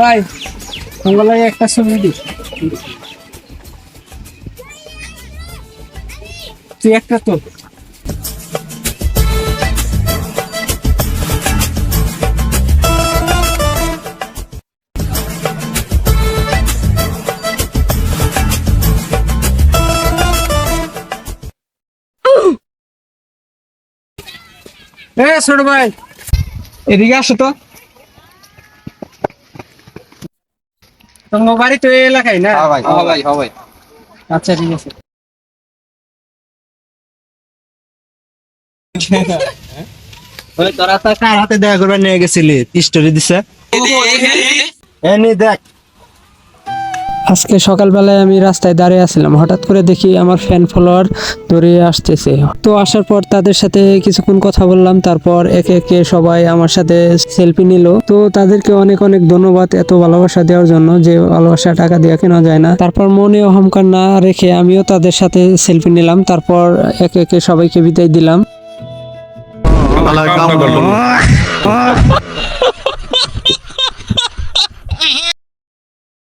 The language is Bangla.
ভাই তোমার লাগে একটা ছবি দি, তুই একটা তো ছোট ভাই এদিকে আসো তো। তোমার বাড়ি তো এই এলাকায় না? হ্যাঁ ভাই, হ্যাঁ ভাই, হ্যাঁ ভাই। আচ্ছা ঠিক আছে। ওই তোরা তো কার হাতে দেখা করবার নিয়ে গেছিলি, স্টোরি দিছে এনি দেখ। আজকে সকালবেলায় আমি রাস্তায় দাঁড়িয়ে আছিলাম, হঠাৎ করে দেখি আমার ফ্যান ফলোয়ার দৌড়ে আসতেছে। তো আসার পর তাদের সাথে কিছুক্ষণ কথা বললাম, তারপর একে একে সবাই আমার সাথে সেলফি নিল। তো তাদেরকে অনেক অনেক ধন্যবাদ এত ভালোবাসা দেওয়ার জন্য, যে ভালোবাসা টাকা দিয়ে কেনা যায় না। তারপর মনে অহংকার না রেখে আমিও তাদের সাথে সেলফি নিলাম, তারপর একে একে সবাইকে বিদায় দিলাম।